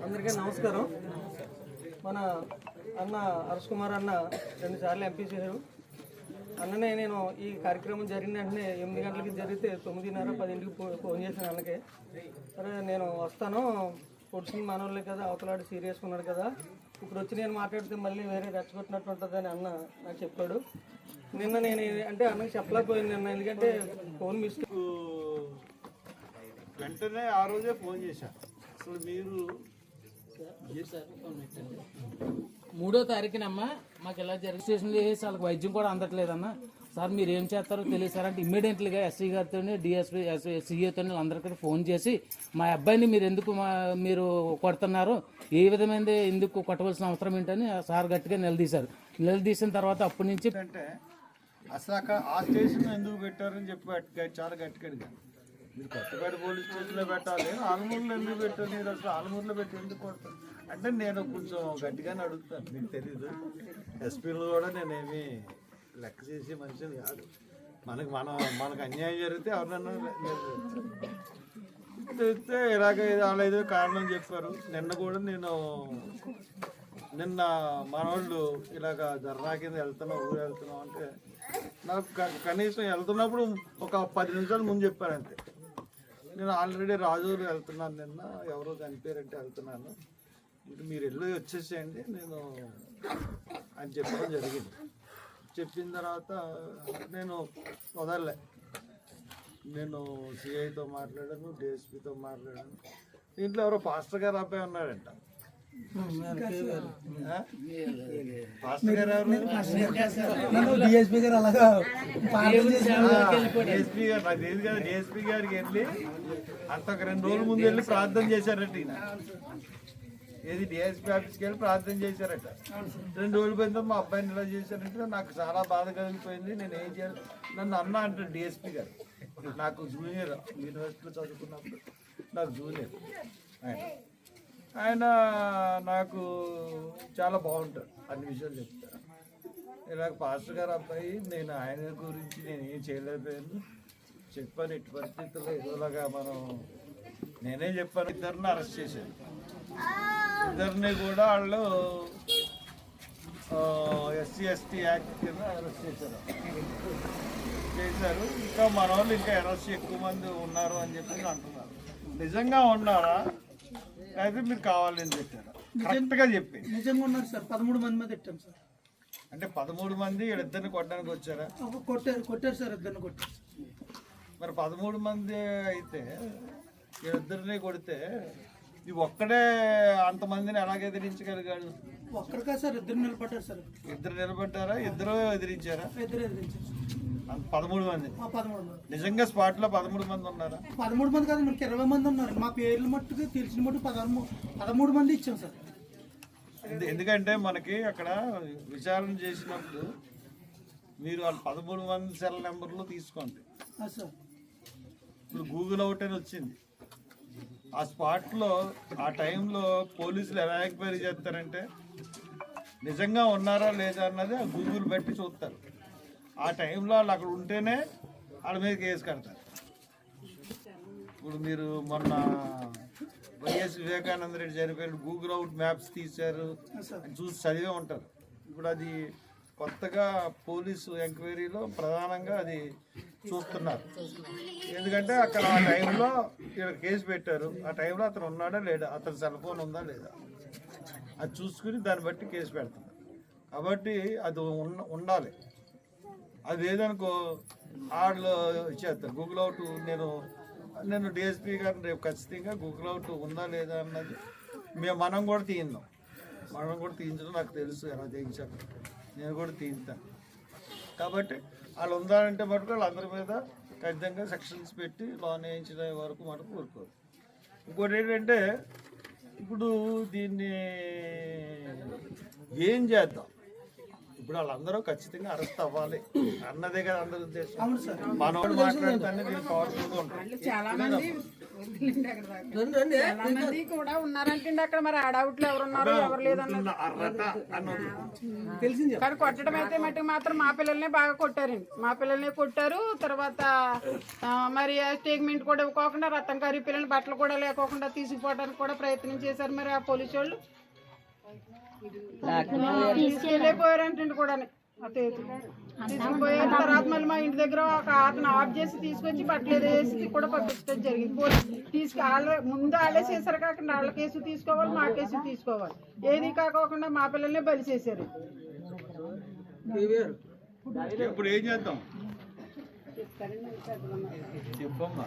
అందరికీ నమస్కారం. మన అన్న హర్ష్ కుమార్ అన్న 2 సార్లు ఎంపీ చేశారు. అన్ననే నేను ఈ కార్యక్రమం జరిగిన వెంటనే 8 గంటలకి జరిగితే 9:30, 10కి ఫోన్ చేశాను అన్నకి. సరే నేను వస్తాను, పొడిచింది మనోళ్ళే కదా, అవతలాడు సీరియస్గా ఉన్నాడు కదా, ఇప్పుడు వచ్చి నేను మాట్లాడితే మళ్ళీ వేరే రెచ్చగొట్టినట్టు ఉంటుందని అన్న నాకు చెప్పాడు. నిన్న నేను అంటే అన్నకి చెప్పలేకపోయింది నిన్న, ఎందుకంటే ఫోన్ మిస్. వెంటనే ఆ రోజే ఫోన్ చేశాను. అసలు మీరు 3వ తారీఖునమ్మా మాకు ఇలా రిజిస్ట్రేషన్ చేసి వాళ్ళకి వైద్యం కూడా అందట్లేదన్న. సార్ మీరు ఏం చేస్తారో తెలియదు సార్ అంటే ఇమ్మీడియట్లీగా ఎస్సీ గారితో, డిఎస్పీ, సీఏతో అందరికీ ఫోన్ చేసి మా అబ్బాయిని మీరు ఎందుకు మీరు కొడుతున్నారు, ఏ విధమైన ఎందుకు కొట్టవలసిన అవసరం ఏంటని సార్ గట్టిగా నిలదీశారు. నిలదీసిన తర్వాత అప్పటి నుంచి అంటే అసలు అక్కడ ఆ స్టేషన్ ఎందుకు పెట్టారని చెప్పి చాలా గట్టిగా అడిగాను. మీరు కొత్తపేట పోలీస్ స్టేషన్లో పెట్టాలి, ఆలమూరులో ఎందుకు పెట్టారు, మీరు అసలు ఆలమూరులో పెట్టి ఎందుకు కొడతారు అంటే నేను కొంచెం గట్టిగానే అడుగుతాను. మీకు తెలీదు, ఎస్పీలు కూడా నేనేమి లెక్క చేసే మనిషిని కాదు. మనకు అన్యాయం జరిగితే ఎవరినన్నా చెప్తే ఇలాగ అలా ఏదో కారణం చెప్పారు. నిన్న కూడా నిన్న మనోళ్ళు ఇలాగ ధర్నా కింద వెళ్తున్నాం, ఊరు వెళ్తున్నాం అంటే నాకు కనీసం వెళ్తున్నప్పుడు ఒక 10 నిమిషాల ముందు చెప్పారు అంతే. నేను ఆల్రెడీ రాజూరు వెళ్తున్నాను, నిన్న ఎవరో చనిపోయారంటే వెళ్తున్నాను, ఇంక మీరు వెళ్ళి వచ్చేసేయండి నేను అని చెప్పడం జరిగింది. చెప్పిన తర్వాత నేను వదలలే, నేను సిఐతో మాట్లాడాను, డిఎస్పీతో మాట్లాడాను. దీంట్లో ఎవరో పాస్టర్ గారు అబ్బాయి ఉన్నాడంట. పాస్టర్ గారు డిఎస్పీ గారు అలాగా డిఎస్పీ గారు నాకు తెలియదు కదా. డిఎస్పీ గారికి వెళ్ళి అంత 2 రోజుల ముందు వెళ్ళి ప్రార్థన చేశారట. ఈయన ఏది డిఎస్పీ ఆఫీస్కి వెళ్ళి ప్రార్థన చేశారట. 2 రోజుల పోయిన మా అబ్బాయిని ఇలా చేశారంటే నాకు చాలా బాధ కలిగిపోయింది. నేను ఏం చేయాలి, నన్ను అన్న అంటాడు డిఎస్పీ గారు. నాకు జూనియర్, యూనివర్సిటీలో చదువుకున్నప్పుడు నాకు జూనియర్ ఆయన నాకు చాలా బాగుంటారు, అన్ని విషయాలు చెప్తారు. ఇలాగ పాస్టర్ గారు అబ్బాయి, నేను ఆయన గురించి నేను ఏం చేయలేకపోయాను చెప్పాను. ఇటు పరిస్థితుల్లో ఏదోలాగా నేనే చెప్పాను. 2 అరెస్ట్ చేశాను. 2 కూడా వాళ్ళు ఎస్సీ ఎస్టీ యాక్ట్ కింద అరెస్ట్ చేశారు. ఇంకా మన వాళ్ళు ఇంకా అరెస్ట్ ఎక్కువ మంది ఉన్నారు అని చెప్పి అంటున్నారు. నిజంగా ఉన్నారా అయితే మీరు కావాలని చెప్పారు? కరెక్ట్గా చెప్పి నిజంగా ఉన్నారు సార్. 13 మంది మీద పెట్టాం సార్. అంటే 13 మంది వీళ్ళిద్దరిని కొట్టడానికి వచ్చారా? కొట్టారు సార్, ఇద్దరిని కొట్టారు. మరి 13 మంది అయితే వీళ్ళిద్దరిని కొడితే ఇది ఒక్కడే అంతమందిని ఎలాగ ఎదిరించగలిగాడు? ఒక్కడు కాదు సార్, 2 నిలబడ్డారు సార్. 2 నిలబడ్డారా? 2 ఎదిరించారా? 2 ఎదిరించారు. 13 మంది 13 మంది నిజంగా స్పాట్ లో 13 మంది ఉన్నారా? 13 మంది కాదు, మనకి 20 మంది ఉన్నారు. మా పేర్లు మట్టుకు తెలిసిన మట్టు 13 మంది ఇచ్చాం సార్. ఎందుకంటే మనకి అక్కడ విచారణ చేసినప్పుడు మీరు వాళ్ళు 13 మంది సెల్ నెంబర్లు తీసుకోండి. ఇప్పుడు గూగుల్ అవుట్ అని వచ్చింది. ఆ స్పాట్లో ఆ టైంలో పోలీసులు ఎలా ఎంక్వైరీ చేస్తారంటే నిజంగా ఉన్నారా లేదా అన్నది ఆ గూగుల్ బట్టి చూస్తారు. ఆ టైంలో వాళ్ళు అక్కడ ఉంటేనే వాళ్ళ మీద కేసు కడతారు. ఇప్పుడు మీరు మొన్న వైఎస్ వివేకానంద రెడ్డి చనిపోయారు, గూగుల్ అవుట్ మ్యాప్స్ తీశారు అని చూసి చదివే ఉంటారు. ఇప్పుడు అది కొత్తగా పోలీసు ఎంక్వైరీలో ప్రధానంగా అది చూస్తున్నారు. ఎందుకంటే అక్కడ ఆ టైంలో ఇక్కడ కేసు పెట్టారు, ఆ టైంలో అతను ఉన్నాడా లేదా, అతని సెల్ ఫోన్ ఉందా లేదా అది చూసుకుని దాన్ని బట్టి కేసు పెడుతున్నారు. కాబట్టి అది ఉండాలి. అది లేదనుకో వాళ్ళు ఇచ్చేస్తారు. గూగుల్ అవుట్ నేను డిఎస్పీ గారిని రేపు ఖచ్చితంగా గూగుల్ అవుట్ ఉందా లేదా అన్నది మనం కూడా తీయిందాం. మనం కూడా తీయించడం నాకు తెలుసు, ఎలా తీయించాలి నేను కూడా తీయించాను. కాబట్టి వాళ్ళు ఉందారంటే మటుకు వాళ్ళందరి మీద ఖచ్చితంగా సెక్షన్స్ పెట్టి లోన్ వేయించిన వరకు మటుకు ఊరుకోరు. ఇంకోటి ఏంటంటే ఇప్పుడు దీన్ని ఏం చేద్దాం, ఇప్పుడు వాళ్ళందరూ ఖచ్చితంగా అరెస్ట్ అవ్వాలి అన్నదే కదా అందరి ఉద్దేశం. మనోడు మాట్లాడుతానే దీన్ని పవర్ఫుల్గా ఉంటాం. మంది కూడా ఉన్నారంటే అక్కడ మరి ఆడవుట్లు ఎవరున్నారు ఎవరు లేదన్నది తెలిసింది. కానీ కొట్టడం అయితే మట్టుకు మాత్రం మా పిల్లల్ని బాగా కొట్టారండి. మా పిల్లల్ని కొట్టారు. తర్వాత మరి స్టేట్మెంట్ కూడా ఇవ్వకోకుండా రక్తం కారి పిల్లల్ని బట్టలు కూడా లేకోకుండా తీసుకుపోవడానికి కూడా ప్రయత్నం చేశారు. మరి ఆ పోలీసు వాళ్ళు తీసుకెళ్ళిపోయారంటే కూడా తీసుకుపోయారు. తర్వాత మళ్ళీ మా ఇంటి దగ్గర ఒక అతను ఆఫ్ చేసి తీసుకొచ్చి బట్టలు వేసి కూడా పంపించడం జరిగింది. ముందు వాళ్ళే చేశారు కాకుండా వాళ్ళ కేసు తీసుకోవాలి, మా కేసు తీసుకోవాలి. ఏది కాకోకుండా మా పిల్లల్ని బలి చేశారు. ఇప్పుడు ఏం చేద్దాం చెప్పమ్మా.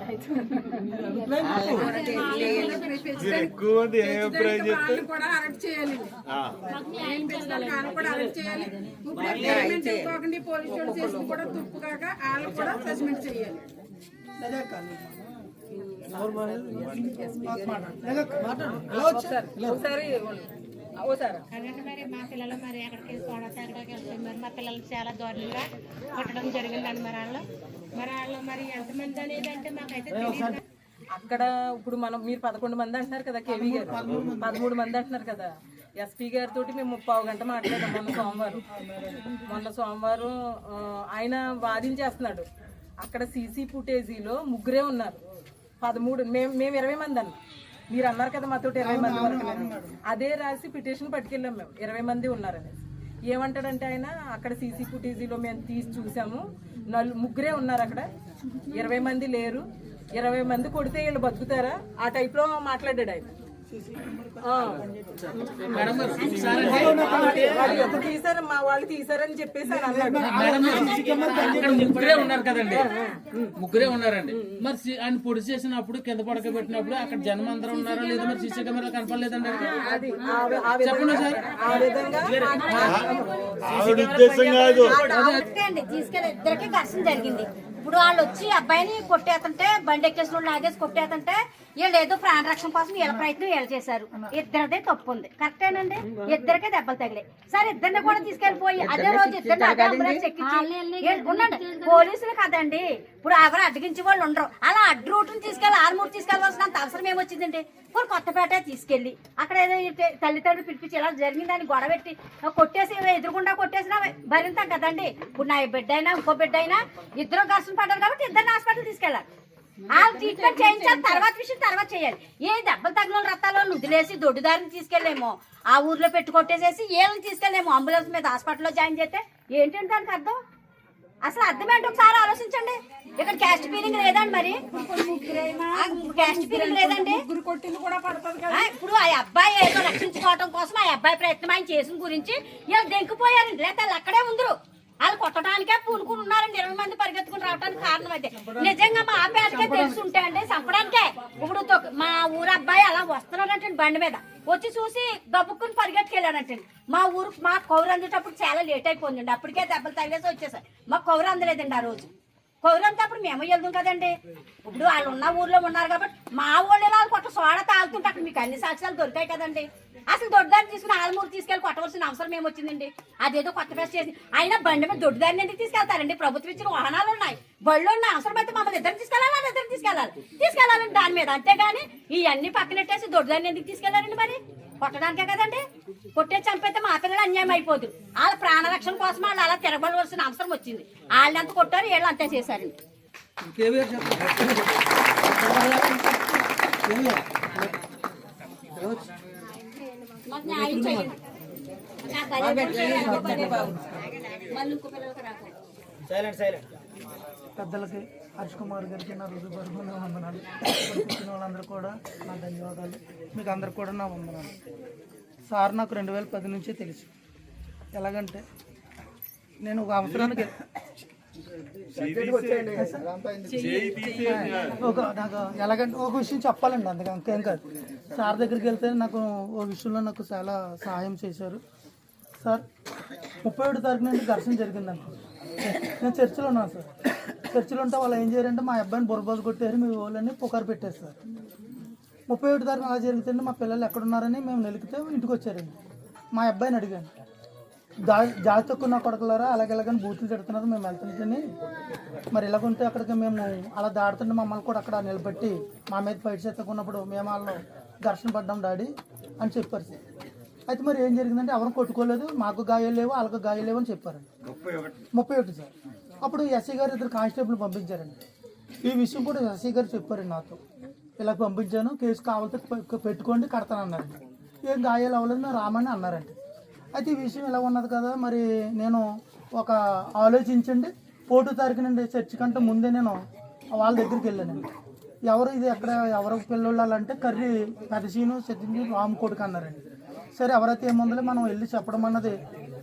మీరు ఎక్కువ మంది ఏ అభిప్రాయం చెప్తే కూడా అరెస్ట్ చేయాలి. కూడా అరెస్ట్ చేయాలి. ఇప్పుడు పోలీసు వాళ్ళు చేసింది కూడా తుప్పు కాక వాళ్ళని కూడా సస్పెండ్ చేయాలి. మరి మా పిల్లలు మరి ఎక్కడికి వెళ్తారు మరి మా పిల్లలకి చాలా దారుణంగా కొట్టడం జరిగిందండి. వాళ్ళు మరి ఎంతమంది అనేది అంటే మాకైతే తెలియదు. అక్కడ ఇప్పుడు మీరు 11 మంది అంటున్నారు కదా, కేవీ గారు 13 మంది అంటున్నారు కదా. ఎస్పీ గారితో మేము 30 గంట మాట్లాడాం మొన్న సోమవారం ఆయన వాదించేస్తున్నాడు. అక్కడ సీసీ ఫుటేజీలో 3 ఉన్నారు. 13 మేము 20 మంది అన్నాం. మీరు అన్నారు కదా మాతో 20 మంది వరకు. అదే రాసి పిటిషన్ పట్టుకెళ్ళాం మేము 20 మంది ఉన్నారనేసి. ఏమంటాడంటే ఆయన అక్కడ సీసీ ఫుటేజీలో మేము తీసి చూసాము, 3 ఉన్నారు అక్కడ, 20 మంది లేరు, 20 మంది కొడితే వీళ్ళు బతుకుతారా ఆ టైప్లో మాట్లాడాడు ఆయన. తీసారు మా వాళ్ళు తీసారని చెప్పేసి ముగ్గురే ఉన్నారు కదండి, 3 ఉన్నారండి. మరి ఆయన పొడి చేసినప్పుడు కింద పడక పెట్టినప్పుడు అక్కడ జనం అందరూ ఉన్నారా లేదా మరి సీసీ కెమెరా కనపడలేదండి. చెప్పండి సార్. ఆ విధంగా తీసుకెళ్ళి ఇద్దరికి ఘర్షణ జరిగింది. ఇప్పుడు వాళ్ళు వచ్చి అబ్బాయిని కొట్టేస్తుంటే బండి ఎక్కేసిన వాళ్ళు లాగేసి కొట్టేస్తుంటే వీళ్ళు ఏదో ప్రాణ రక్షణ కోసం వీళ్ళ ప్రయత్నం వీళ్ళు చేశారు. ఇద్దరిదే తప్పు ఉంది, కరెక్టేనండి. ఇద్దరికే దెబ్బలు తగిలాయి. సరే ఇద్దరిని కూడా తీసుకెళ్లిపోయి అదే రోజు ఉండండి. పోలీసులు కదండి, ఇప్పుడు ఎవరు అడ్డగించే వాళ్ళు ఉండరు. అలా అడ్డు రూట్ని తీసుకెళ్లి ఆర్మూరు తీసుకెళ్లవలసినంత అవసరం ఏమొచ్చిందండి. ఇప్పుడు కొత్తపేట తీసుకెళ్లి అక్కడ ఏదో తల్లిదండ్రులు పిలిపించి ఇలా జరిగిందని గొడవ పెట్టి కొట్టేసి ఎదురుకుండా కొట్టేసినా భరింతాం కదండి. ఇప్పుడు నా బిడ్డ అయినా ఇంకో బిడ్డ అయినా ఇద్దరు ఘర్షణ పడ్డారు కాబట్టి ఇద్దరిని హాస్పిటల్ తీసుకెళ్ళాలి. వాళ్ళు ట్రీట్మెంట్ చేయించాలి, తర్వాత విషయం తర్వాత చేయాలి. ఏ దెబ్బలు తగిన రక్తాల్లో వదిలేసి దొడ్డుదారిని తీసుకెళ్లేమో, ఆ ఊర్లో పెట్టి కొట్టేసేసి ఏళ్ళని తీసుకెళ్లేమో అంబులెన్స్ మీద హాస్పిటల్లో జాయిన్ చేస్తే ఏంటంటే దానికి అర్థం? అసలు అర్థమేంటి ఒకసారి ఆలోచించండి. ఇక్కడ క్యాస్ట్ ఫీలింగ్ లేదండి. మరి క్యాస్ట్ ఫీలింగ్ లేదండి. ఇప్పుడు ఆ అబ్బాయి ఏదో రక్షించుకోవడం కోసం ఆ అబ్బాయి ప్రయత్నం ఆయన చేసిన గురించి వీళ్ళు దెంకిపోయారండి. లేకపోతే వాళ్ళు అక్కడే ఉందరు. వాళ్ళు కొట్టడానికే పూనుకుని ఉన్నారండి. 20 మంది పరిగెత్తుకుని రావడానికి కారణం అయితే నిజంగా మా పేటకే తెలుసుంటే అండి చంపడానికే. ఇప్పుడు మా ఊరు అబ్బాయి అలా వస్తున్నాడంటే బండి మీద వచ్చి చూసి గబుక్కుని పరిగెట్టుకెళ్ళాడంటండి. మా కౌరు అందేటప్పుడు చాలా లేట్ అయిపోయిందండి. అప్పటికే దెబ్బలు తగిలేసి వచ్చేసారు. మాకు కౌరు అందలేదండి ఆ రోజు. కౌరు అంతా అప్పుడు మేము వెళ్దాం కదండి. ఇప్పుడు వాళ్ళు ఉన్న ఊర్లో ఉన్నారు కాబట్టి మా ఊళ్ళో వాళ్ళు కొట్ట సోడ తాగుతుంటే అక్కడ మీకు అన్ని సాక్ష్యాలు దొరికాయి కదండి. అసలు దొడ్డుదారిని తీసుకుని ఆలమూరు తీసుకెళ్ళి కొట్టవలసిన అవసరం ఏమొచ్చిందండి? అదేదో కొత్త ఫెస్ట్ చేసి అయినా బండి మీద దొడ్డుదారిని ఎందుకు తీసుకెళ్తారండి? ప్రభుత్వం ఇచ్చిన వాహనాలు ఉన్నాయి, బళ్ళు ఉన్నాయి. అవసరం అయితే మమ్మల్ని ఇద్దరు తీసుకెళ్ళాలండి దాని మీద. అంతేగాని ఇవన్నీ పక్కనెట్టేసి దొడ్డుదారిని ఎందుకు తీసుకెళ్లారండి? మరి కొట్టడానికే కదండి. కొట్టే చంపైతే మా పిల్లలు అన్యాయం అయిపోదు. వాళ్ళ ప్రాణరక్షణ కోసం వాళ్ళు అలా తిరగబడవలసిన అవసరం వచ్చింది. వాళ్ళని ఎంత కొట్టారు వీళ్ళు అంతే చేశారండి. మాకు న్యాయం చేయండి. పెద్దలకి హర్ష్ కుమార్ గారికి నా హృదయపూర్వక వందనాలు. వచ్చిన వాళ్ళందరూ కూడా నా ధన్యవాదాలు. మీకు అందరికి కూడా నా వందనాలు. సార్ నాకు 2010 నుంచే తెలుసు. ఎలాగంటే నేను ఒక అవసరానికి నాకు ఎలాగంటే ఒక విషయం చెప్పాలండి. అందుకే ఇంకేం కాదు. సార్ దగ్గరికి వెళ్తే నాకు ఓ విషయంలో నాకు చాలా సహాయం చేశారు. సార్ 31 తారీఖు నుండి ఘర్షణ జరిగిందండి. నేను చర్చిలో ఉన్నాను సార్. చర్చిలో ఉంటే వాళ్ళు ఏం చేయారంటే మా అబ్బాయిని బొరబాజు కొట్టారు, మీ వాళ్ళని పుకారు పెట్టారు సార్. 31 తారీఖు అలా జరుగుతుంది. మా పిల్లలు ఎక్కడున్నారని మేము నిలికితే ఇంటికి వచ్చారండి. మా అబ్బాయిని అడిగాను, జాతి తక్కువ నా కొడకలారా అలాగెలాగని బూతులు తిడుతున్నారు, మేము వెళ్తుంటేని మరి ఇలాగుంటే అక్కడికి మేము అలా దాడుతుంటే మమ్మల్ని కూడా అక్కడ నిలబెట్టి మా మీద ఫైట్ చేస్తున్నప్పుడు మేము వాళ్ళు ఘర్షణ పడ్డాం డాడీ అని చెప్పారు సార్. అయితే మరి ఏం జరిగిందంటే ఎవరు కొట్టుకోలేదు, మాకు గాయాలు లేవు వాళ్ళకు గాయాలు లేవు అని చెప్పారండి. 31 సార్. అప్పుడు ఎస్ఐ గారు 2 కానిస్టేబుల్ పంపించారండి. ఈ విషయం కూడా ఎస్ఐ గారు చెప్పారండి నాతో, ఇలా పంపించాను, కేసు కావాలంటే పెట్టుకోండి కడతానన్నారండి. ఏం గాయాలు అవ్వలేదు, మేము రామని అన్నారండి. అయితే ఈ విషయం ఇలా ఉన్నది కదా, మరి నేను ఒక ఆలోచించండి 1 తారీఖునండి చర్చి కంటే ముందే నేను వాళ్ళ దగ్గరికి వెళ్ళానండి. ఎవరు ఇది ఎక్కడ ఎవరు పిల్లలు అంటే కర్రీ పెదసీను సత్యంజీ రామ్ కొడుకు అన్నారండి. సరే ఎవరైతే ఏముందో మనం వెళ్ళి చెప్పడం అన్నది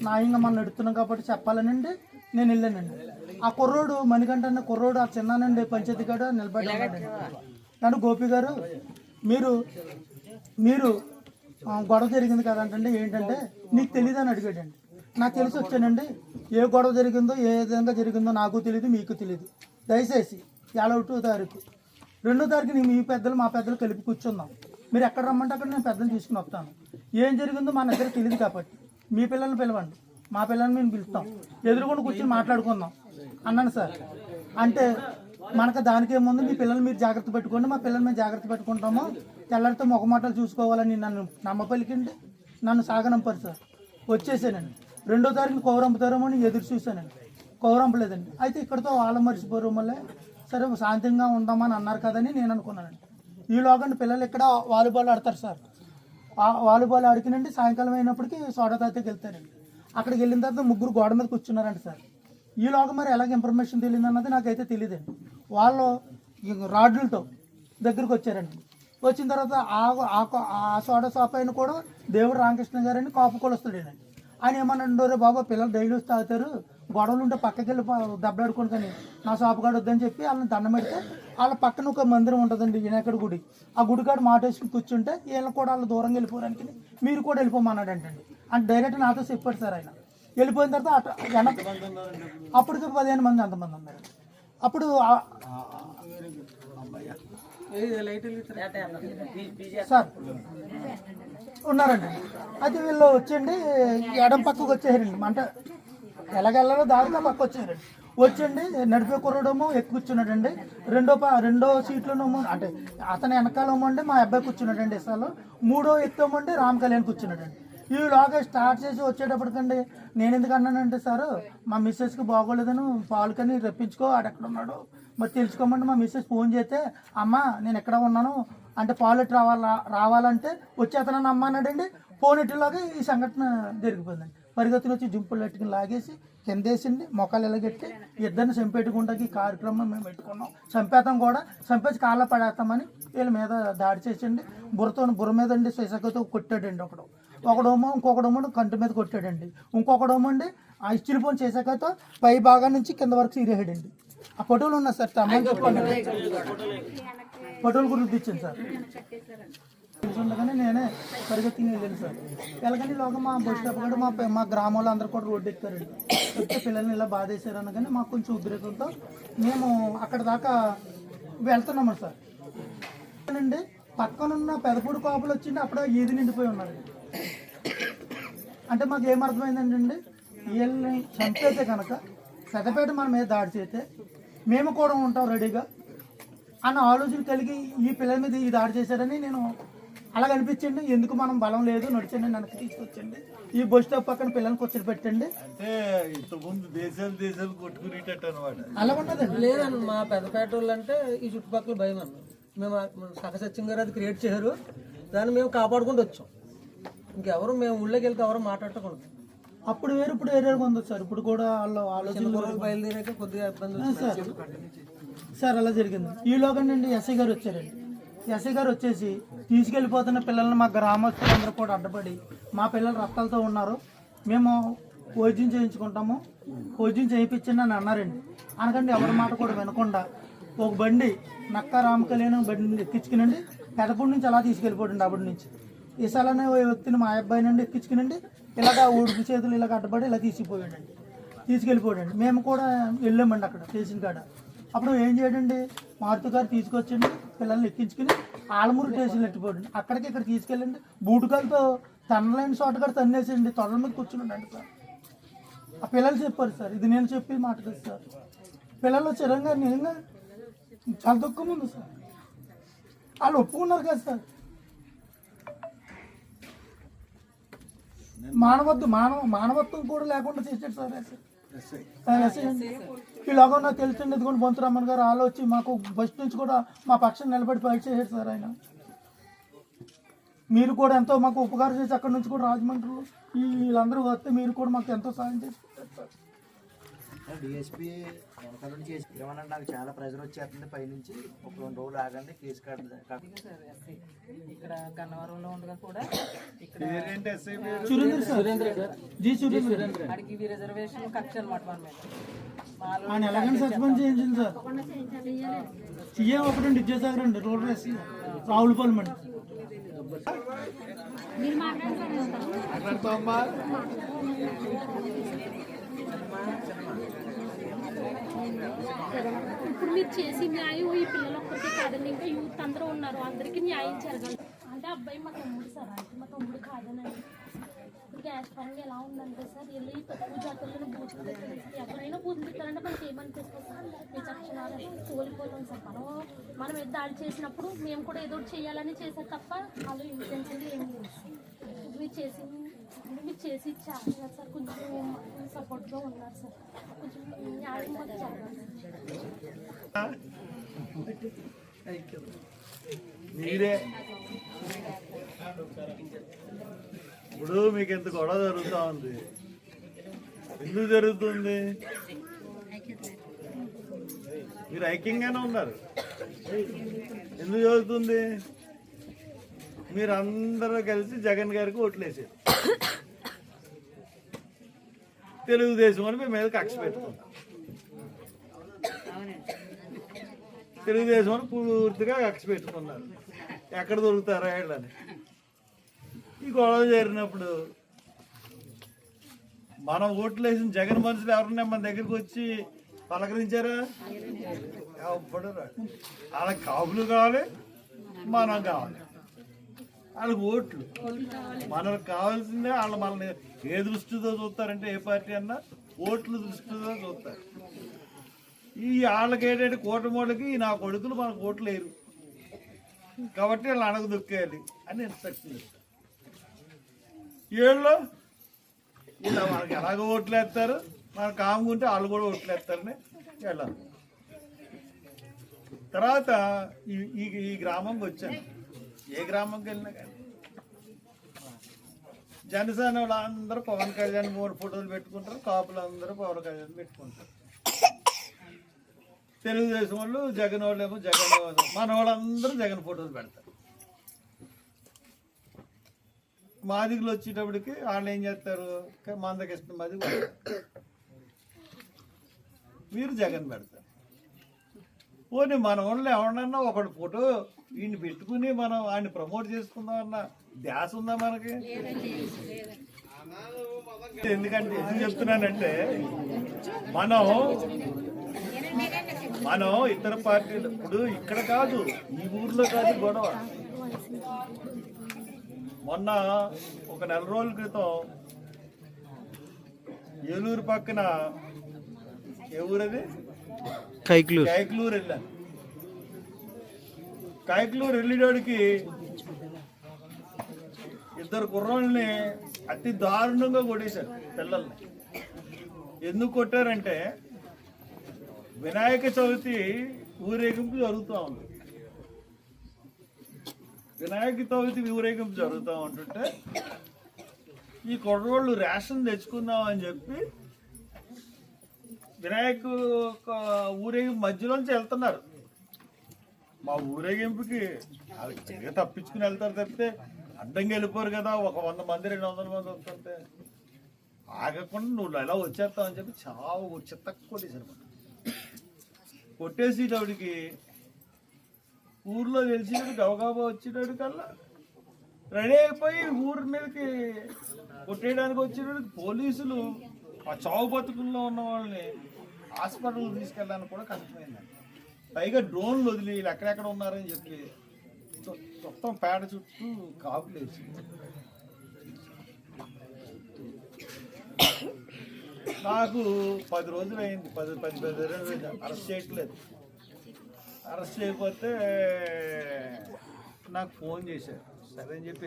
న్యాయంగా మనం నడుస్తున్నాం కాబట్టి చెప్పాలనండి నేను వెళ్ళానండి. ఆ కుర్రోడు మణికంఠ అన్న కుర్రోడు ఆ చిన్నానండి పంచాయతీ కాడ నిలబడ్డాడండి. నన్ను గోపి గారు మీరు గొడవ జరిగింది కదంటే ఏంటంటే నీకు తెలియదు అని అడిగాడండి. నాకు తెలిసి వచ్చానండి, ఏ గొడవ జరిగిందో ఏ విధంగా జరిగిందో నాకు తెలియదు మీకు తెలియదు, దయచేసి 1 తారీఖు 2 తారీఖు మీ పెద్దలు మా పెద్దలు కలిపి కూర్చుందాం, మీరు ఎక్కడ రమ్మంటే అక్కడ నేను పెద్దలు తీసుకుని వస్తాను, ఏం జరిగిందో మా దగ్గర తెలియదు కాబట్టి మీ పిల్లల్ని పిలవండి, మా పిల్లల్ని మేము పిలుస్తాం, ఎదురుకుండా కూర్చొని మాట్లాడుకుందాం అన్నాను సార్. అంటే మనకు దానికి ఏముంది, మీ పిల్లలు మీరు జాగ్రత్త పెట్టుకోండి, మా పిల్లలు మేము జాగ్రత్త పెట్టుకుంటాము, తెల్లరితో మొగమాటలు చూసుకోవాలని నన్ను నమ్మపలికిండి, నన్ను సాగనంపారు సార్. వచ్చేసానండి. 2 తారీఖున కౌరంపుతారేమో అని ఎదురు చూశానండి, కౌరంపలేదండి. అయితే ఇక్కడితో వాళ్ళ మర్చిపోరు వల్లే సరే శాంతంగా ఉందామని అన్నారు కదని నేను అనుకున్నానండి. ఈలోగా పిల్లలు ఇక్కడ వాలీబాల్ ఆడతారు సార్. వాలీబాల్ ఆడికినండి సాయంకాలం అయినప్పటికీ సోడా తాతకి వెళ్తారండి. అక్కడికి వెళ్ళిన తర్వాత 3 గోడ మీద కూర్చున్నారండి సార్. ఈలోగా మరి ఎలాగ ఇన్ఫర్మేషన్ తెలియదు అన్నది నాకైతే తెలియదండి. వాళ్ళు రాడ్లతో దగ్గరికి వచ్చారండి. వచ్చిన తర్వాత ఆ సోడా షాప్ అయిన కూడా దేవుడు రామకృష్ణ గారని కాపు కొలుస్తాడండి. ఆయన ఏమన్నాడు, రే బాబా పిల్లలు డైలీ వస్తే తాగుతారు, గొడవలు ఉంటే పక్కకి వెళ్ళి దెబ్బలాడుకోండి కానీ నా షాప్ కాడ వద్దని చెప్పి వాళ్ళని దండం పెడితే వాళ్ళ పక్కన ఒక మందిరం ఉంటుందండి వినాయకుడి గుడి, ఆ గుడి కాడ మాటేసుకుని కూర్చుంటే వీళ్ళు కూడా వాళ్ళు దూరంగా వెళ్ళిపోవడానికి మీరు కూడా వెళ్ళిపోమన్నాడు అంటండి. అంటే డైరెక్ట్ నాతో చెప్పాడు సార్. ఆయన వెళ్ళిపోయిన తర్వాత అప్పటికి 15 మంది అంతమంది ఉన్నారు. అప్పుడు సార్ ఉన్నారండి. అయితే వీళ్ళు వచ్చండి ఎడం పక్కకు వచ్చేసారండి, అంటే ఎలాగెళ్ళలో దారిలో పక్క వచ్చారండి. వచ్చండి నడిపే కుర్రడేమో ఎక్కువ కూర్చున్నాడండి, రెండో సీట్లోనేమో అంటే అతని వెనకాలేమో అండి మా అబ్బాయి కూర్చున్నాడండి ఇసాలో, 3వ ఎత్తేమోండి రామ్ కళ్యాణ్ కూర్చున్నాడండి. ఈలోగా స్టార్ట్ చేసి వచ్చేటప్పటికండి నేను ఎందుకు అన్నానంటే సార్ మా మిస్సెస్కి బాగోలేదని పాలుకని రప్పించుకో ఆడెక్కడ ఉన్నాడు మరి తెలుసుకోమంటే మా మిస్సెస్ ఫోన్ చేస్తే అమ్మ నేను ఎక్కడ ఉన్నాను అంటే పాలెట్ రావాలంటే వచ్చేతనని అమ్మ అన్నాడండి. ఫోన్ ఎట్టులాగా ఈ సంఘటన జరిగిపోయిందండి. పరిగెత్తులు వచ్చి జుంపులు ఎట్టుకుని లాగేసి కిందేసింది, మొక్కలు ఎలాగెట్టి ఇద్దరిని చంపేట్టుకుంటా ఈ కార్యక్రమం మేము పెట్టుకున్నాం. చంపేతాం కూడా, చంపేసి కాళ్ళ పడేస్తామని వీళ్ళ మీద దాడి చేసిండి. బుర్ర మీద అండి శిశకతో కొట్టాడండి. ఒకడేమో ఇంకొకడేమో కంటి మీద కొట్టాడండి. ఇంకొకడేమో అండి ఆ ఇస్టిల్ ఫోన్ చేసాకతో పై భాగం నుంచి కింద వరకు సీరేసాడండి. ఆ ఫోటోలు ఉన్నాయి సార్, అమ్మని చెప్పండి, ఫోటోలు గురించి ఇచ్చాను సార్. ఉండగానే నేనే పరిగెత్తిని వెళ్ళాను సార్. వెళ్ళగానే లోగా మా బస్ స్టాప్ కూడా మా గ్రామంలో అందరూ కూడా రోడ్డు ఎక్కుతారండి. చెప్తే పిల్లల్ని ఇలా బాధేశారు అనగానే మాకు కొంచెం ఉద్రేకంతో మేము అక్కడ దాకా వెళ్తున్నాము సార్. అండి పక్కనున్న పెదపూడి కాపులు వచ్చిండి, అప్పుడు ఈది నిండిపోయి ఉన్నారు. అంటే మాకు ఏమర్థమైందండి, వీళ్ళని చంపేస్తే కనుక పెద్దపేట మన మీద దాడి చేస్తే మేము కూడా ఉంటాం రెడీగా అన్న ఆలోచన కలిగి ఈ పిల్లల మీద ఈ దాడి చేశారని నేను అలాగ అనిపించండి. ఎందుకు మనం బలం లేదు నడిచండి నన్ను తీసుకొచ్చండి, ఈ బస్ స్టాప్ పక్కన పిల్లల్ని కూర్చొని పెట్టండి. అంటే ఇంతకుముందు దేశాలు కొట్టుకునేటట్టు అనమాట. అలా ఉన్నదండి. లేదండి మా పెద్దపేట వాళ్ళు అంటే ఈ చుట్టుపక్కల భయం అన్న, మేము సత్యం గారు అది క్రియేట్ చేశారు, దాన్ని మేము కాపాడుకుంటూ వచ్చాం. ఇంకెవరు మేము ఊళ్ళోకి వెళ్తే ఎవరు మాట్లాడకుండా. అప్పుడు వేరు ఇప్పుడు ఏరియాగా ఉంది సార్. ఇప్పుడు కూడా వాళ్ళు ఆలోచన బయలుదేరాక కొద్దిగా ఇబ్బంది సార్ అలా జరిగింది. ఈలోగానండి ఎస్ఐ గారు వచ్చారండి. ఎస్ఐ గారు వచ్చేసి తీసుకెళ్ళిపోతున్న పిల్లల్ని మా గ్రామస్తులందరూ కూడా అడ్డపడి మా పిల్లలు రక్తాలతో ఉన్నారు, మేము వైద్యం చేయించుకుంటాము, వైద్యం చేయించండి అని అన్నారండి. అనకండి ఎవరి మాట కూడా వినకుండా ఒక బండి నక్క రామకళ్యాణ్ బండి ఎక్కించుకునండి పెదపూడి నుంచి అలా తీసుకెళ్ళిపోండి. అప్పటి నుంచి ఇసాలనే వ్యక్తిని మా అబ్బాయి నుండి ఎక్కించుకునండి ఇలాగ ఉడుపు చేతులు ఇలాగ అడ్డపడి ఇలా తీసుకెళ్ళిపోయాడండి. మేము కూడా వెళ్ళామండి అక్కడ స్టేషన్ కాడ. అప్పుడు ఏం చేయడండి, మారుతి గారు తీసుకొచ్చండి పిల్లల్ని ఎక్కించుకుని ఆలమూరు స్టేషన్లో ఎట్టిపోయండి. అక్కడికి ఇక్కడ తీసుకెళ్ళండి బూటుకాలతో తనలేని చోట కూడా తన్నేసండి, తొడల మీద కూర్చున్నాడు సార్. ఆ పిల్లలు చెప్పారు సార్, ఇది నేను చెప్పే మాట కదా సార్. పిల్లలు చిరంగా నిజంగా చాలా దుఃఖం ఉంది సార్. వాళ్ళు ఒప్పుకున్నారు కదా సార్. మానవత్వం కూడా లేకుండా చేసాడు సార్. ఇలాగో నాకు తెలిసింది ఇదిగోండి బొంతురామన్ గారు ఆలోచి మాకు ఫస్ట్ నుంచి కూడా మా పక్షాన్ని నిలబడి ఫైట్ చేశాడు సార్ ఆయన. మీరు కూడా ఎంతో మాకు ఉపకారం చేసి అక్కడి నుంచి కూడా రాజమండ్రిలో వీళ్ళందరూ వస్తే మీరు కూడా మాకు ఎంతో సాయం చేసి సార్. డిఎస్పీ వెనకాల నుంచి ఏమన్నా నాకు చాలా ప్రెజర్ వచ్చేస్తుంది పైనుంచి, ఒక 2 రోజులు ఆగండి కేసు ఇక్కడ గన్నవరంలో ఉండగా కూడా ఇక్కడ అడిగి రిజర్వేషన్ కక్ష అనమాట మన మీద. ఆయన ఎలాగైనా సస్పెండ్ చేయించింది సార్. సీఎం ఒకటండి విద్యాసాగర్ అండి, రోడ్ రేసి రావులపాలెం అండి. ఇప్పుడు మీరు చేసి న్యాయం ఈ పిల్లలు ఒక్కరికే కాదండి, ఇంకా యూత్ అందరూ ఉన్నారు, అందరికీ న్యాయం జరగాలి. అంటే అబ్బాయి మా తమ్ముడు సార్, అంటే మా తమ్ముడు కాదనండి. ఇప్పుడు గ్యాస్ పరంగా ఎలా ఉందంటే సార్, వెళ్ళి తక్కువ జాతరలను బూతులు పెట్టారు. ఎక్కడైనా బూతులు పెట్టారంటే మనకి ఏమనిపిస్తుంది సార్, విచక్షణాలు కోల్పోతాం సార్. మనం ఏదో దాడి చేసినప్పుడు మేము కూడా ఏదో చేయాలని చేశారు తప్ప వాళ్ళు ఇంటెన్షన్ ఏమి లేదు సార్. మీరు చేసి ఇచ్చారు సార్, కొంచెం సపోర్ట్గా ఉన్నారు సార్, కొంచెం న్యాయం మాకు జరగాలి. మీరే ఇప్పుడు మీకు ఎంత గొడవ జరుగుతూ ఉంది, ఎందుకు జరుగుతుంది? మీరు ఐక్యంగానే ఉన్నారు, ఎందుకు జరుగుతుంది? మీరు అందరూ కలిసి జగన్ గారికి ఓట్లేసారు, తెలుగుదేశం అని మీ మీద కక్ష పెట్టుకున్నాం. తెలుగుదేశం అని పూర్తిగా కక్ష పెట్టుకున్నారు, ఎక్కడ దొరుకుతారా ఏళ్ళని. ఈ గొడవ జరిగినప్పుడు మనం ఓట్లు వేసిన జగన్ మనుషులు ఎవరన్నా మన దగ్గరికి వచ్చి పలకరించారా? ఎవ్వడు రాడు. వాళ్ళకి కాపులు కావాలి, మనం కావాలి, వాళ్ళకి ఓట్లు. మనకు కావాల్సిందే వాళ్ళు మనల్ని ఏ దృష్టితో చూస్తారంటే, ఏ పార్టీ అన్నా ఓట్ల దృష్టితో చూస్తారు. ఈ వాళ్ళకి ఏంటంటే కూటమోళ్ళకి నా కొడుకులు మనకు ఓట్లు లేరు కాబట్టి వాళ్ళు అణగదొక్కేయాలి అని ఇన్స్ట్రక్షన్ ఇస్తారు. వీళ్ళు ఇలా మనకి ఎలాగో ఓట్లు వేస్తారు, మనకు కాముకుంటే వాళ్ళు కూడా ఓట్లు వేస్తారని వెళ్ళాలి. తర్వాత ఈ గ్రామంకి వచ్చాను, ఏ గ్రామంకి వెళ్ళినా కానీ జనసేన వాళ్ళు అందరూ పవన్ కళ్యాణ్ 3 ఫోటోలు పెట్టుకుంటారు, కాపులు అందరూ పవన్ కళ్యాణ్ పెట్టుకుంటారు. తెలుగుదేశం వాళ్ళు జగన్ వాళ్ళేమో జగన్, మన వాళ్ళందరూ జగన్ ఫోటోలు పెడతారు. మాదిగులు వచ్చేటప్పటికి వాళ్ళు ఏం చేస్తారు, మందకృష్ణ మాదిగ మీరు జగన్ పెడతారు. పోనీ మన వాళ్ళు ఎవరన్నా ఒకటి ఫోటో ఈయన పెట్టుకుని మనం ఆయన ప్రమోట్ చేసుకుందామన్న ధ్యాస ఉందా మనకి? ఎందుకంటే ఎందుకు చెప్తున్నానంటే, మనం ఇతర పార్టీలు ఇప్పుడు ఇక్కడ కాదు, ఈ ఊర్లో కాదు గొడవ. మొన్న ఒక 4 రోజుల క్రితం ఏలూరు పక్కన ఏ ఊరది, కైక్లూరు వెళ్ళాను. కైక్లూరు వెళ్ళేవాడికి 2 కుర్రోళ్ళని అతి దారుణంగా కొట్టేశారు పిల్లల్ని. ఎందుకు కొట్టారంటే, వినాయక చవితి ఊరేగింపు జరుగుతూ ఉంది. వినాయక చవితి ఊరేగింపు జరుగుతూ ఉంటుంటే ఈ కుర్రోళ్ళు రేషన్ తెచ్చుకుందాం అని చెప్పి వినాయక ఊరేగింపు మధ్యలోంచి వెళ్తున్నారు. మా ఊరేగింపుకి తప్పించుకుని వెళ్తారు తప్పితే అడ్డంగా వెళ్ళిపోరు కదా. ఒక 100 మంది 200 మంది వస్తుంటే ఆగకుండా నువ్వు ఎలా వచ్చేస్తావు అని చెప్పి చావు చిత్త కొట్టేసారు. కొట్టేసేటప్పటికి ఊర్లో తెలిసినట్టు గబగబా వచ్చేటప్పటికల్లా రెడీ అయిపోయి ఊరి మీదకి కొట్టేయడానికి వచ్చేటప్పటికి పోలీసులు ఆ చావు బతుకుల్లో ఉన్న వాళ్ళని హాస్పిటల్ తీసుకెళ్ళడానికి కూడా కష్టమైందండి. పైగా డ్రోన్లు వదిలి వీళ్ళు ఎక్కడెక్కడ ఉన్నారని చెప్పి మొత్తం పేడ చుట్టూ కాపులు వేసి నాకు 10 రోజులు అయింది, 10 రోజులు అరెస్ట్ చేయట్లేదు. అరెస్ట్ చేయకపోతే నాకు ఫోన్ చేశారు, సరే అని చెప్పి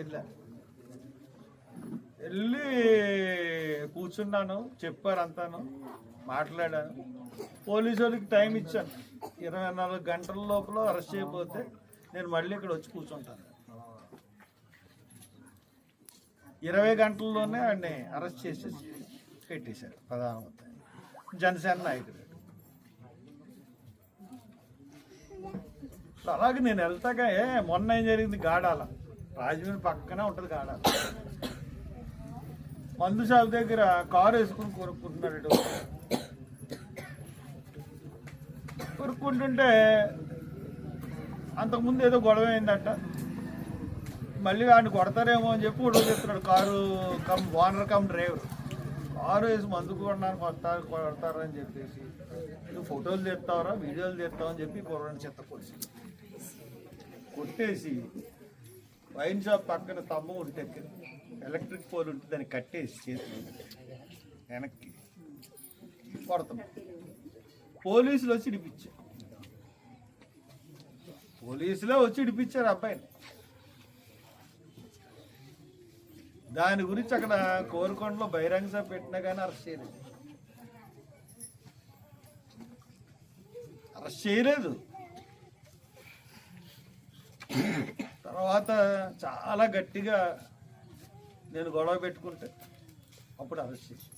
వెళ్ళి కూర్చున్నాను, చెప్పారు అంతాను, మాట్లాడాను. పోలీసు వాళ్ళకి టైం ఇచ్చాను, 24 గంటల లోపల అరెస్ట్ చేయకపోతే నేను మళ్ళీ ఇక్కడ వచ్చి కూర్చుంటాను. 20 గంటల్లోనే ఆయన్ని అరెస్ట్ చేసేసి పెట్టేశారు ప్రధానమంత్రి, జనసేన నాయకుడు. అలాగే నేను వెళ్తాగా మొన్న ఏం జరిగింది, గాడాల రాజమండ్రి పక్కనే ఉంటుంది గాడాల. మందు షాప్ దగ్గర కారు వేసుకుని కొనుక్కుంటున్నాడు. కొనుక్కుంటుంటే అంతకుముందు ఏదో గొడవ అయిందంట, మళ్ళీ వాడిని కొడతారేమో అని చెప్పి గొడవ చెప్తున్నాడు. Car owner cum driver car వేసి మందు కొనడానికి కొడతారని చెప్పేసి, నువ్వు ఫోటోలు తీస్తావరా వీడియోలు తీస్తావు అని చెప్పి కుర్రాడిని చెత్త కొట్టేసి వైన్ షాప్ పక్కన స్తంభం ఉంటే ఎలక్ట్రిక్ పోల్ ఉంటే దాన్ని కట్టేసి చేసి వెనక్కి కొడతాం. పోలీసులు వచ్చి ఇడిపించారు, పోలీసులే వచ్చి ఇడిపించారు అబ్బాయిని. దాని గురించి అక్కడ కోరుకొండలో బహిరంగ సభ పెట్టినా కానీ అరెస్ట్ చేయలేదు. తర్వాత చాలా గట్టిగా నేను గొడవ పెట్టుకుంటే అప్పుడు అరెస్ట్ చేసి.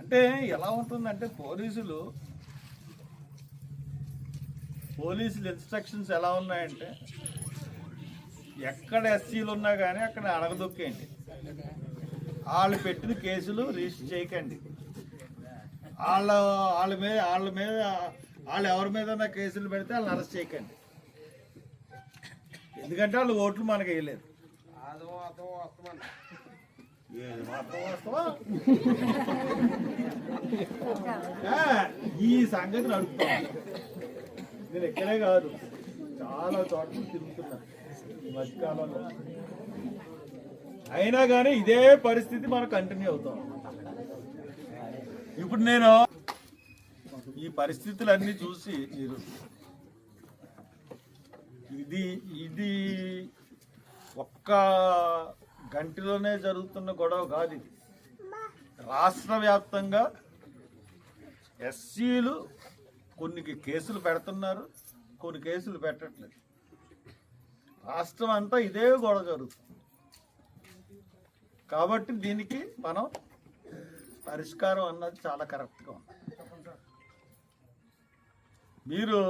అంటే ఎలా ఉంటుందంటే పోలీసులు ఇన్స్ట్రక్షన్స్ ఎలా ఉన్నాయంటే, ఎక్కడ ఎస్సీలు ఉన్నా కానీ అక్కడ అడగదొక్కేయండి, వాళ్ళు పెట్టిన కేసులు రిజిస్టర్ చేయకండి, వాళ్ళ మీద వాళ్ళు ఎవరి మీద కేసులు పెడితే వాళ్ళని అరెస్ట్ చేయకండి, ఎందుకంటే వాళ్ళు ఓట్లు మనకు వేయలేదు. ఈ సంగతి నడుపుతాను నేను, ఎక్కడే కాదు చాలా చోట్ల తిరుగుతున్నాను ఈ మధ్యకాలంలో. అయినా కానీ ఇదే పరిస్థితి మనకు కంటిన్యూ అవుతాం. ఇప్పుడు నేను ఈ పరిస్థితులన్నీ చూసి మీరు ఇది ఒక్క గంటలోనే జరుగుతున్న గొడవ కాదు, ఇది రాష్ట్ర వ్యాప్తంగా ఎస్సీలు కొన్ని కేసులు పెడుతున్నారు, కొన్ని కేసులు పెట్టట్లేదు. రాష్ట్రం అంతా ఇదే గొడవ జరుగుతుంది. కాబట్టి దీనికి మనం పరిష్కారం అన్నది చాలా కరెక్ట్గా ఉంది. మీరు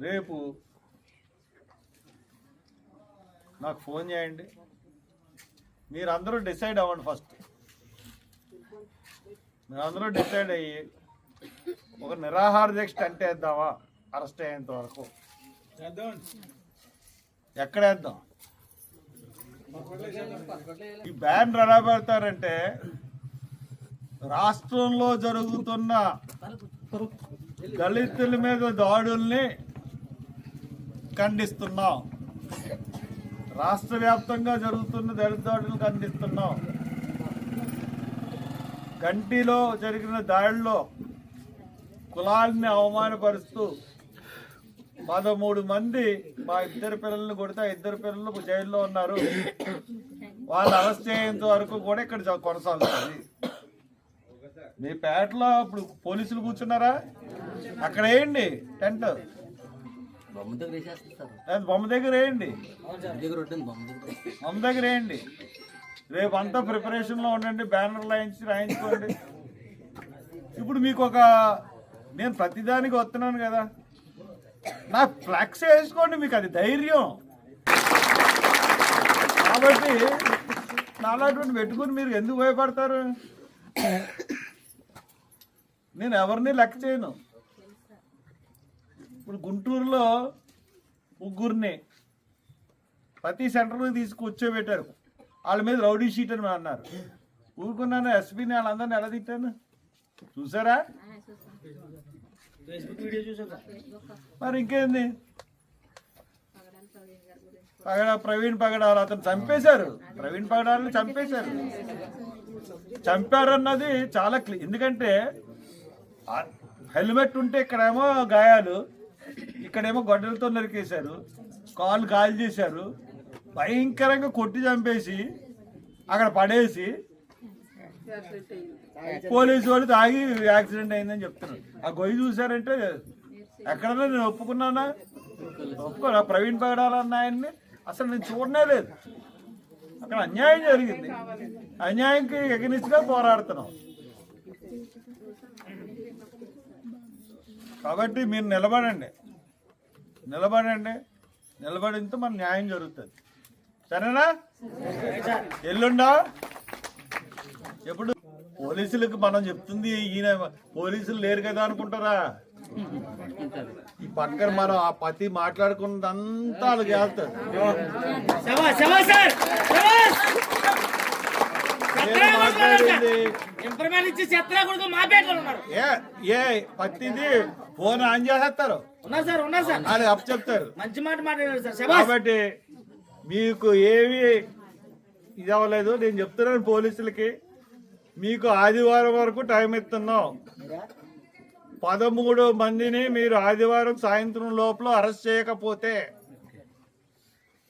రేపు నాకు ఫోన్ చేయండి, మీరందరూ డిసైడ్ అవ్వండి. ఫస్ట్ మీరందరూ డిసైడ్ అయ్యి ఒక నిరాహార దీక్ష అంటే వేద్దామా, అరెస్ట్ అయ్యేంత వరకు ఎక్కడేద్దాం. ఈ బ్యాన్ ఎలా పెడతారంటే, రాష్ట్రంలో జరుగుతున్న దళితుల మీద దాడుల్ని ఖండిస్తున్నాం, రాష్ట్ర వ్యాప్తంగా జరుగుతున్న దళిత దాడులను ఖండిస్తున్నాం. గంటిలో జరిగిన దాడిలో కులాన్ని అవమానపరుస్తూ 13 మంది మా 2 పిల్లల్ని కొడితే 2 పిల్లలు జైల్లో ఉన్నారు, వాళ్ళు అరెస్ట్ అయ్యేంత వరకు కూడా ఇక్కడ కొనసాగుతుంది. మీ పేటలో ఇప్పుడు పోలీసులు కూర్చున్నారా, అక్కడ వేయండి టెంట్, బొమ్మ దగ్గర వేయండి, బొమ్మ దగ్గర వేయండి. రేపు అంతా ప్రిపరేషన్లో ఉండండి, బ్యానర్లు రాయించుకోండి. ఇప్పుడు మీకు నేను ప్రతిదానికి వస్తున్నాను కదా, నా ఫ్లెక్స్ వేసుకోండి, మీకు అది ధైర్యం. కాబట్టి నాలాంటి పెట్టుకుని మీరు ఎందుకు భయపడతారు? నేను ఎవరిని లెక్క చేయను. ఇప్పుడు గుంటూరులో 3 ప్రతి సెంటర్కి కూర్చోబెట్టారు, వాళ్ళ మీద రౌడీ షీట్ అని అన్నారు. ఊరుకున్నాను, ఎస్పీని వాళ్ళందరినీ ఎలా తిట్టాను చూసారా? మరి ఇంకేంది, ప్రవీణ్ పగడాల అతను చంపేశారు. ప్రవీణ్ పగడాలని చంపేశారు. చంపారన్నది చాలా ఎందుకంటే హెల్మెట్ ఉంటే ఇక్కడేమో గాయాలు, ఇక్కడేమో గొడ్డలతో నరికేశారు, కాళ్ళు గాలి చేశారు, భయంకరంగా కొట్టి చంపేసి అక్కడ పడేసి పోలీసు వాళ్ళు తాగి యాక్సిడెంట్ అయిందని చెప్తున్నారు. ఆ గొయ్యి చూసారంటే ఎక్కడన్నా నేను ఒప్పుకున్నానా? ఒప్పుకోనా? ప్రవీణ్ పగడాలన్న ఆయన్ని అసలు నేను చూడనే లేదు. అక్కడ అన్యాయం జరిగింది. అన్యాయంకి ఎగనిస్ట్గా పోరాడుతున్నాం. కాబట్టి మీరు నిలబడండి, నిలబడితే మన న్యాయం జరుగుతుంది. సరేనా? ఎల్లుండా ఎప్పుడు పోలీసులకు మనం చెప్తుంది ఈయన పోలీసులు లేరు కదా అనుకుంటారా? ఈ పక్కన మనం ఆ పతి మాట్లాడుకున్నదంతా వాళ్ళకి వెళ్తారు. ఏ పత్తిది ఫోన్ ఆన్ చేసేస్తారు, అది అప్ చెప్తారు. కాబట్టి మీకు ఏమి ఇది అవ్వలేదు. నేను చెప్తున్నాను పోలీసులకి, మీకు ఆదివారం వరకు టైం ఇస్తున్నాం. 13 మందిని మీరు ఆదివారం సాయంత్రం లోపల అరెస్ట్ చేయకపోతే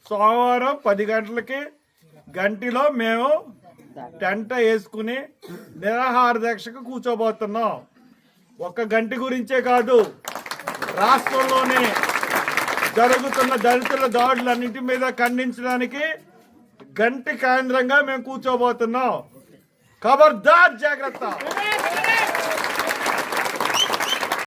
సోమవారం 10 గంటలకి గంటిలో మేము టెంట వేసుకుని నిరాహార దీక్షకు కూర్చోబోతున్నాం. ఒక్క గంటి గురించే కాదు, రాష్ట్రంలోనే జరుగుతున్న దళితుల దాడులన్నింటి మీద ఖండించడానికి గంటి కేంద్రంగా మేము కూర్చోబోతున్నాం. ఖబర్దార్, జాగ్రత్త.